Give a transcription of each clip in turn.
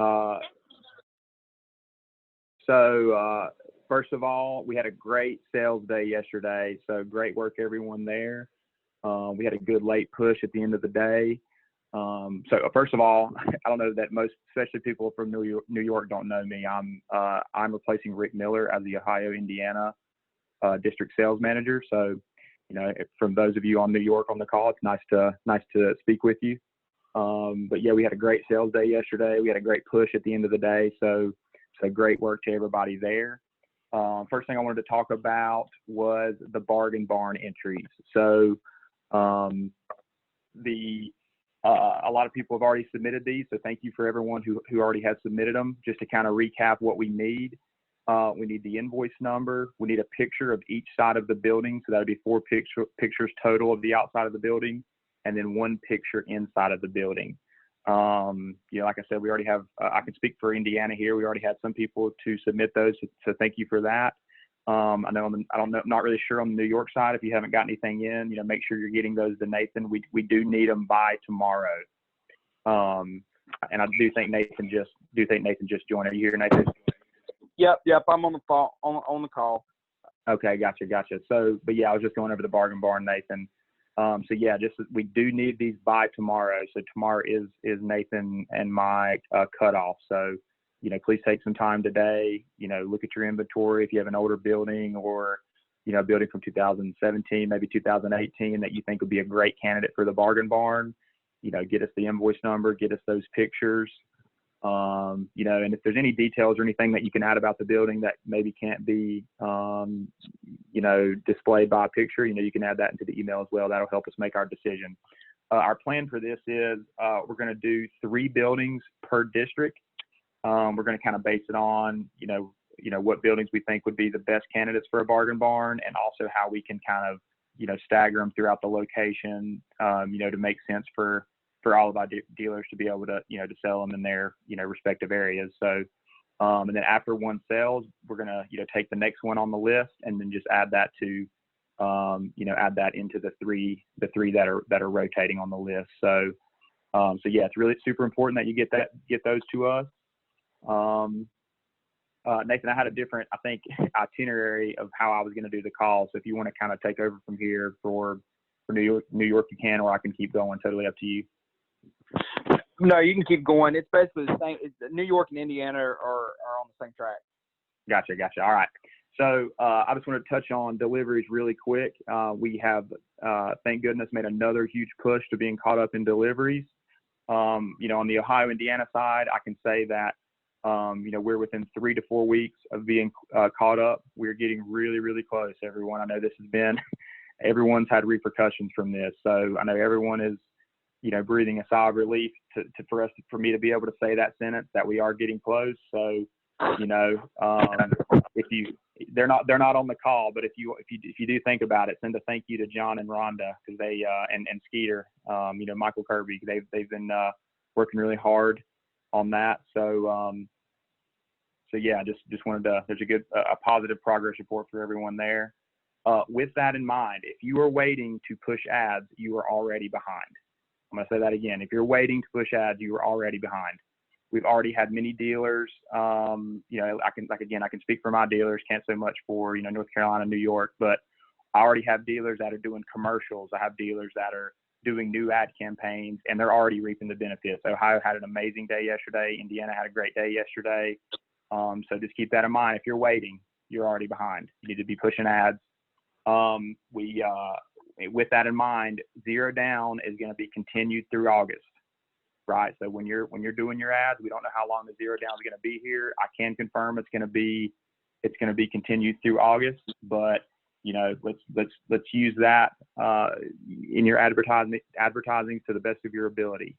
Uh, so first of all, we had a great sales day yesterday. So great work, everyone there. We had a good late push at the end of the day. So first of all, I don't know that most, especially people from New York, don't know me. I'm replacing Rick Miller as the Ohio, Indiana district sales manager. So, from those of you on New York on the call, it's nice to speak with you. But yeah, we had a great sales day yesterday. We had a great push at the end of the day. So great work to everybody there. First thing I wanted to talk about was the bargain barn entries. So a lot of people have already submitted these, so thank you for everyone who already has submitted them. Just to kind of recap what we need. We need the invoice number. We need a picture of each side of the building. So that would be 4 pictures total of the outside of the building, and then 1 picture inside of the building. Like I said, we already have, I can speak for Indiana here. We already had some people to submit those. So thank you for that. I know not really sure on the New York side. If you haven't got anything in, make sure you're getting those to Nathan. We do need them by tomorrow. And I do think Nathan just joined. Are you here, Nathan? Yep. I'm on the phone, on the call. Okay, gotcha. So, but yeah, I was just going over the bargain barn, Nathan. So yeah, we do need these by tomorrow. So tomorrow is Nathan and my cutoff. So, please take some time today. Look at your inventory. If you have an older building or a building from 2017, maybe 2018 that you think would be a great candidate for the bargain barn, get us the invoice number, get us those pictures. And if there's any details or anything that you can add about the building that maybe can't be, displayed by a picture, you can add that into the email as well. That'll help us make our decision. Our plan for this is we're going to do 3 buildings per district. We're going to kind of base it on, what buildings we think would be the best candidates for a bargain barn, and also how we can kind of, stagger them throughout the location, to make sense for all of our dealers to be able to, to sell them in their, respective areas. So, and then after one sells, we're going to, take the next one on the list and then just add that to, add that into the three that are rotating on the list. So, yeah, it's really super important that you get those to us. Nathan, I had a different, I think, itinerary of how I was going to do the call. So if you want to kind of take over from here for New York, you can, or I can keep going. Totally up to you. No, you can keep going. It's basically the same. New York and Indiana are on the same track. Gotcha. All right. So I just want to touch on deliveries really quick. We have, thank goodness, made another huge push to being caught up in deliveries. On the Ohio, Indiana side, I can say that, we're within 3 to 4 weeks of being caught up. We're getting really, really close, everyone. I know this has been, everyone's had repercussions from this. So I know everyone is, breathing a sigh of relief for me to be able to say that sentence, that we are getting close. So, they're not on the call, but if you do think about it, send a thank you to John and Rhonda, because they and Skeeter, Michael Kirby, they've been working really hard on that. So yeah, just wanted to, there's a positive progress report for everyone there. With that in mind, if you are waiting to push ads, you are already behind. I'm going to say that again. If you're waiting to push ads, you are already behind. We've already had many dealers. I can speak for my dealers, can't say much for, North Carolina, New York, but I already have dealers that are doing commercials. I have dealers that are doing new ad campaigns, and they're already reaping the benefits. Ohio had an amazing day yesterday. Indiana had a great day yesterday. So just keep that in mind. If you're waiting, you're already behind. You need to be pushing ads. With that in mind, zero down is going to be continued through August, right? So when you're doing your ads, we don't know how long the zero down is going to be here. I can confirm it's going to be continued through August, but let's use that in your advertising to the best of your ability.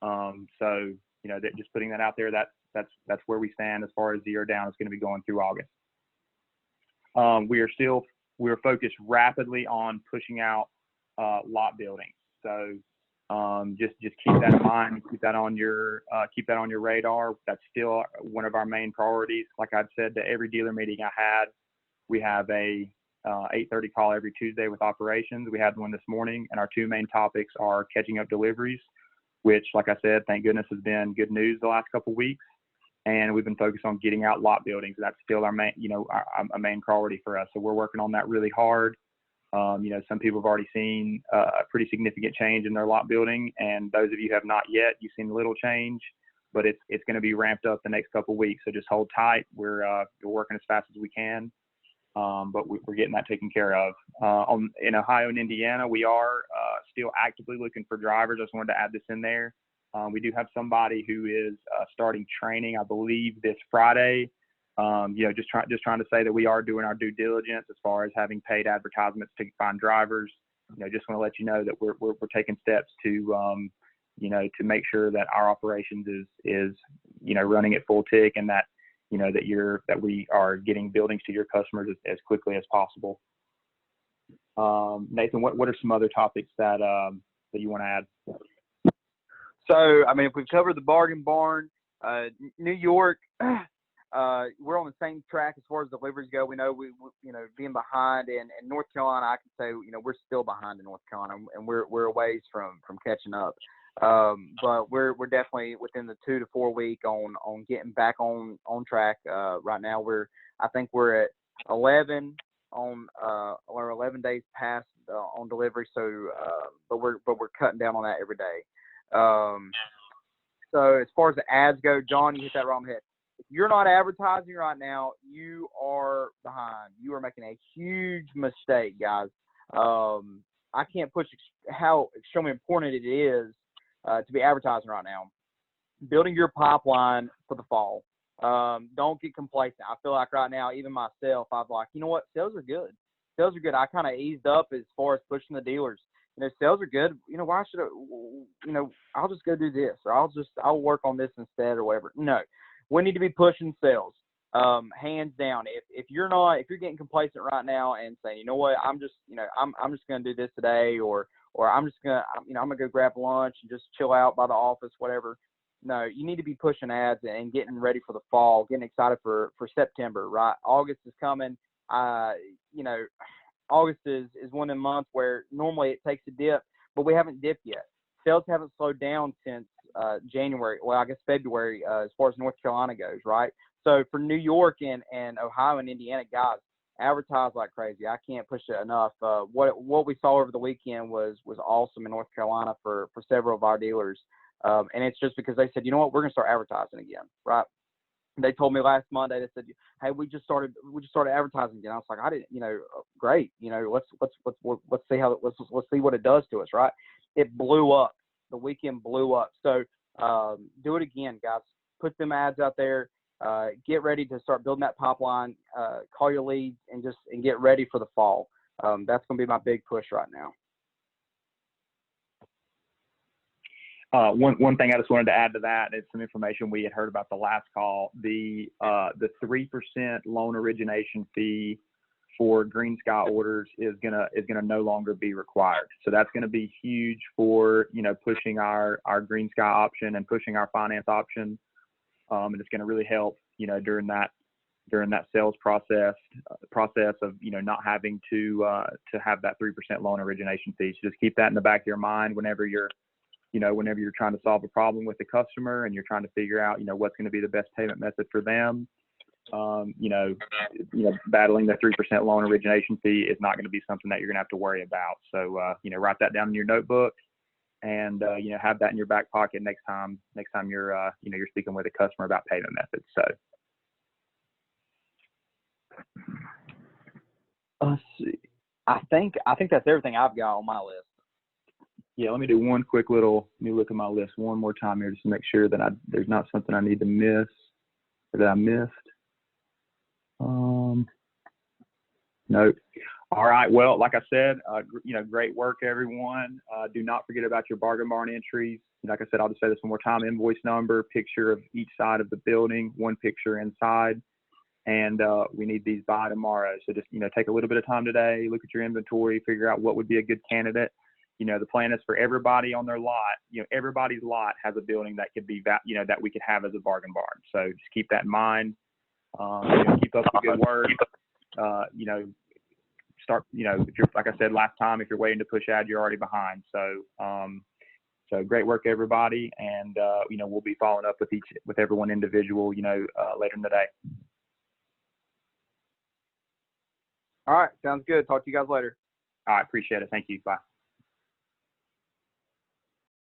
So just putting that out there, that's where we stand as far as zero down is going to be going through August. We are focused rapidly on pushing out lot buildings. So just keep that in mind. Keep that on your radar. That's still one of our main priorities. Like I've said to every dealer meeting I had, we have a 8:30 call every Tuesday with operations. We had one this morning, and our 2 main topics are catching up deliveries, which, like I said, thank goodness has been good news the last couple of weeks. and we've been focused on getting out lot buildings. That's still our main, our main priority for us. So we're working on that really hard. Some people have already seen a pretty significant change in their lot building, and those of you who have not yet, you've seen a little change, but it's going to be ramped up the next couple of weeks. So just hold tight. We're working as fast as we can, but we're getting that taken care of. In Ohio and Indiana, we are still actively looking for drivers. I just wanted to add this in there. We do have somebody who is starting training, I believe, this Friday. Just trying to say that we are doing our due diligence as far as having paid advertisements to find drivers. Just want to let you know that we're taking steps to to make sure that our operations is running at full tick, and that that we are getting buildings to your customers as quickly as possible. Nathan, what are some other topics that you want to add? So, I mean, if we've covered the bargain barn, New York, we're on the same track as far as deliveries go. We know we being behind in North Carolina, I can say, we're still behind in North Carolina, and we're a ways from catching up. But we're definitely within the 2 to 4 week on getting back on track. Right now I think we're at 11 on or 11 days past on delivery. So, but we're cutting down on that every day. So as far as the ads go, John, you hit that right on the head. If you're not advertising right now, you are behind. You are making a huge mistake, guys. I can't push how extremely important it is to be advertising right now. Building your pipeline for the fall. Don't get complacent. I feel like right now, even myself, I'm like, you know what? Sales are good. Sales are good. I kind of eased up as far as pushing the dealers. Sales are good. Why should I'll just go do this, or I'll work on this instead, or whatever. No, we need to be pushing sales, hands down. If you're getting complacent right now and saying, you know what, I'm just going to do this today, or I'm just going to, I'm going to go grab lunch and just chill out by the office, whatever. No, you need to be pushing ads and getting ready for the fall, getting excited for September, right? August is coming. August is one of the months where normally it takes a dip, but we haven't dipped yet. Sales haven't slowed down since January. Well, I guess February as far as North Carolina goes, right? So for New York and Ohio and Indiana, guys, advertise like crazy. I can't push it enough. What we saw over the weekend was awesome in North Carolina for several of our dealers. And it's just because they said, you know what, we're going to start advertising again, right? They told me last Monday, they said, hey, we just started advertising again. I was like, I didn't, great. Let's see what it does to us. Right. It blew up. The weekend blew up. So, do it again, guys. Put them ads out there, get ready to start building that pipeline, call your leads and get ready for the fall. That's going to be my big push right now. One thing I just wanted to add to that is some information we had heard about the last call. The 3% loan origination fee for GreenSky orders is gonna no longer be required. So that's gonna be huge for pushing our GreenSky option and pushing our finance option, and it's gonna really help during that sales process of not having to have that 3% loan origination fee. So just keep that in the back of your mind whenever you're trying to solve a problem with the customer and you're trying to figure out, what's going to be the best payment method for them. Battling the 3% loan origination fee is not going to be something that you're going to have to worry about. So, write that down in your notebook and, have that in your back pocket next time you're, you're speaking with a customer about payment methods. So. Let's see. I think that's everything I've got on my list. Yeah, let me do one quick let me look at my list one more time here just to make sure that there's not something I need to miss or that I missed. Nope. All right. Well, like I said, great work, everyone. Do not forget about your bargain barn entries. Like I said, I'll just say this one more time: invoice number, picture of each side of the building, one picture inside, and we need these by tomorrow. So just take a little bit of time today, look at your inventory, figure out what would be a good candidate. The plan is for everybody on their lot. Everybody's lot has a building that could be that we could have as a bargain barn. So just keep that in mind. Keep up the good work. Start. If you're, like I said last time, if you're waiting to push ads, you're already behind. So So great work, everybody, and we'll be following up with everyone individual, later in the day. All right, sounds good. Talk to you guys later. All right, appreciate it. Thank you. Bye.